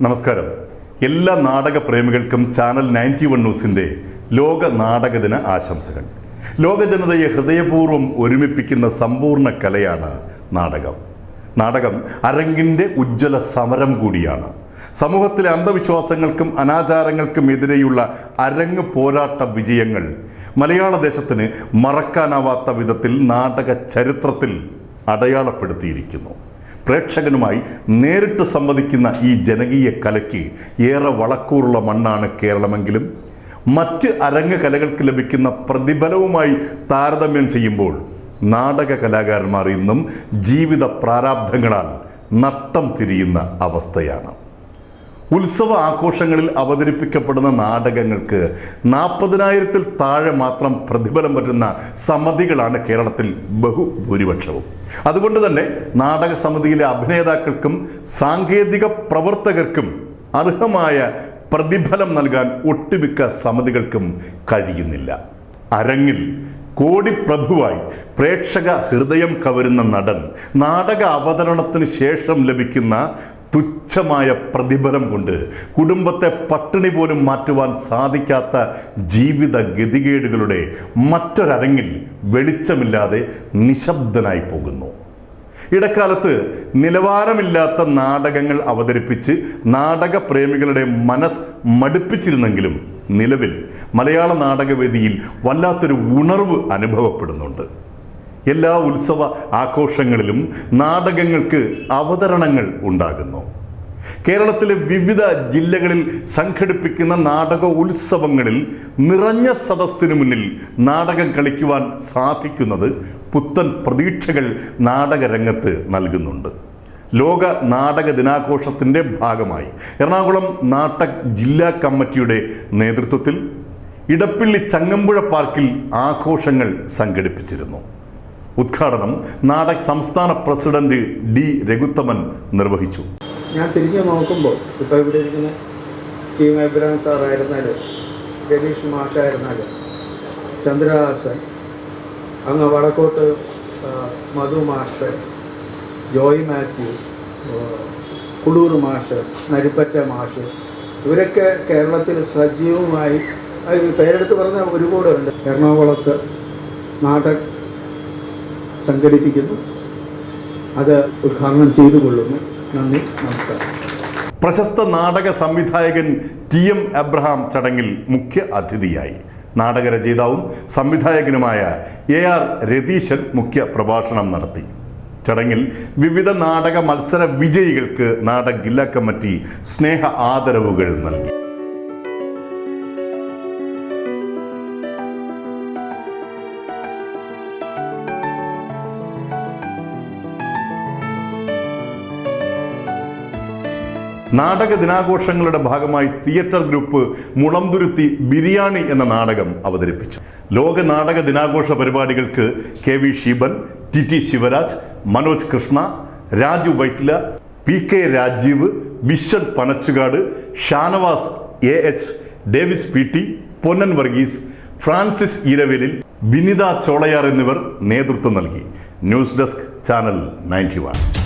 നമസ്കാരം. എല്ലാ നാടക പ്രേമികൾക്കും ചാനൽ 91 ന്യൂസിൻ്റെ ലോക നാടകദിന ആശംസകൾ. ലോക ജനതയെ ഹൃദയപൂർവ്വം ഒരുമിപ്പിക്കുന്ന സമ്പൂർണ്ണ കലയാണ് നാടകം. നാടകം അരങ്ങിൻ്റെ ഉജ്ജ്വല സമരം കൂടിയാണ്. സമൂഹത്തിലെ അന്ധവിശ്വാസങ്ങൾക്കും അനാചാരങ്ങൾക്കും എതിരെയുള്ള അരങ്ങ് പോരാട്ട വിജയങ്ങൾ മലയാള ദേശത്തിന് മറക്കാനാവാത്ത വിധത്തിൽ നാടക ചരിത്രത്തിൽ അടയാളപ്പെടുത്തിയിരിക്കുന്നു. പ്രേക്ഷകനുമായി നേരിട്ട് സംവദിക്കുന്ന ഈ ജനകീയ കലയ്ക്ക് ഏറെ വളക്കൂറുള്ള മണ്ണാണ് കേരളമെങ്കിലും മറ്റ് അരങ്ങ് കലകൾക്ക് ലഭിക്കുന്ന പ്രതിഫലവുമായി താരതമ്യം ചെയ്യുമ്പോൾ നാടക കലാകാരന്മാർ ഇന്നും ജീവിത പ്രാരാബ്ധങ്ങളാൽ നട്ടം തിരിയുന്ന അവസ്ഥയാണ്. ഉത്സവ ആഘോഷങ്ങളിൽ അവതരിപ്പിക്കപ്പെടുന്ന നാടകങ്ങൾക്ക് 40,000-ൽ താഴെ മാത്രം പ്രതിഫലം പറ്റുന്ന സമിതികളാണ് കേരളത്തിൽ ബഹുഭൂരിപക്ഷവും. അതുകൊണ്ട് തന്നെ നാടക സമിതിയിലെ അഭിനേതാക്കൾക്കും സാങ്കേതിക പ്രവർത്തകർക്കും അർഹമായ പ്രതിഫലം നൽകാൻ ഒട്ടുമിക്ക സമിതികൾക്കും കഴിയുന്നില്ല. അരങ്ങിൽ കോടിപ്രഭുവായി പ്രേക്ഷക ഹൃദയം കവരുന്ന നടൻ നാടക അവതരണത്തിന് ശേഷം ലഭിക്കുന്ന തുച്ഛമായ പ്രതിഫലം കൊണ്ട് കുടുംബത്തെ പട്ടിണി പോലും മാറ്റുവാൻ സാധിക്കാത്ത ജീവിത ഗതികേടുകളുടെ മറ്റൊരരങ്ങിൽ വെളിച്ചമില്ലാതെ നിശബ്ദനായി പോകുന്നു. ഇടക്കാലത്ത് നിലവാരമില്ലാത്ത നാടകങ്ങൾ അവതരിപ്പിച്ച് നാടക പ്രേമികളുടെ മനസ്സ് മടുപ്പിച്ചിരുന്നെങ്കിലും നിലവിൽ മലയാള നാടകവേദിയിൽ വല്ലാത്തൊരു ഉണർവ് അനുഭവപ്പെടുന്നുണ്ട്. എല്ലാ ഉത്സവ ആഘോഷങ്ങളിലും നാടകങ്ങൾക്ക് അവതരണങ്ങൾ ഉണ്ടാകുന്നു. കേരളത്തിലെ വിവിധ ജില്ലകളിൽ സംഘടിപ്പിക്കുന്ന നാടക ഉത്സവങ്ങളിൽ നിറഞ്ഞ സദസ്സിനു മുന്നിൽ നാടകം കളിക്കുവാൻ സാധിക്കുന്നത് പുത്തൻ പ്രതീക്ഷകൾ നാടകരംഗത്ത് നൽകുന്നുണ്ട്. ലോക നാടക ദിനാഘോഷത്തിൻ്റെ ഭാഗമായി എറണാകുളം നാടക ജില്ലാ കമ്മിറ്റിയുടെ നേതൃത്വത്തിൽ ഇടപ്പള്ളി ചങ്ങമ്പുഴ പാർക്കിൽ ആഘോഷങ്ങൾ സംഘടിപ്പിച്ചിരുന്നു. ഉദ്ഘാടനം നാടക സംസ്ഥാന പ്രസിഡന്റ് ഡി രഘുത്തമൻ നിർവഹിച്ചു. ഞാൻ തിരിഞ്ഞു നോക്കുമ്പോൾ ഇപ്പോൾ ഇവിടെ ഇരിക്കുന്ന ടി എബ്രഹാം സാറായിരുന്നാലും രതീഷ് മാഷായിരുന്നാലും ചന്ദ്രഹാസൻ, അങ്ങ് വടക്കോട്ട് മധു മാഷ്, ജോയ് മാത്യു, കുളൂർ മാഷ്, നരിപ്പറ്റ മാഷ്, ഇവരൊക്കെ കേരളത്തിൽ സജീവമായി പേരെടുത്ത് പറഞ്ഞ ഒരുപാടുണ്ട്. എറണാകുളത്ത് നാടക സംഘടിപ്പിക്കുന്നു. അത് ഉദ്ഘാടനം ചെയ്തുകൊള്ളുന്നു. നന്ദി, നമസ്കാരം. പ്രശസ്ത നാടക സംവിധായകൻ ടി എം എബ്രഹാം ചടങ്ങിൽ മുഖ്യ അതിഥിയായി. നാടകരചയിതാവും സംവിധായകനുമായ AR രതീശൻ മുഖ്യ പ്രഭാഷണം നടത്തി. ചടങ്ങിൽ വിവിധ നാടക മത്സര വിജയികൾക്ക് നാടക ജില്ലാ കമ്മിറ്റി സ്നേഹ ആദരവുകൾ നൽകി. നാടക ദിനാഘോഷങ്ങളുടെ ഭാഗമായി തിയേറ്റർ ഗ്രൂപ്പ് മുളന്തുരുത്തി ബിരിയാണി എന്ന നാടകം അവതരിപ്പിച്ചു. ലോക നാടക ദിനാഘോഷ പരിപാടികൾക്ക് KV Sheeban, TT Sivaraj, Manoj Krishna, Raju Vaitla, PK Rajeev, Viswan Panachukad, Shanavas AH, Davis PT, Ponnan Varghese, Francis Iravelil, Vinitha Cholayar എന്നിവർ നേതൃത്വം നൽകി. News desk channel 91.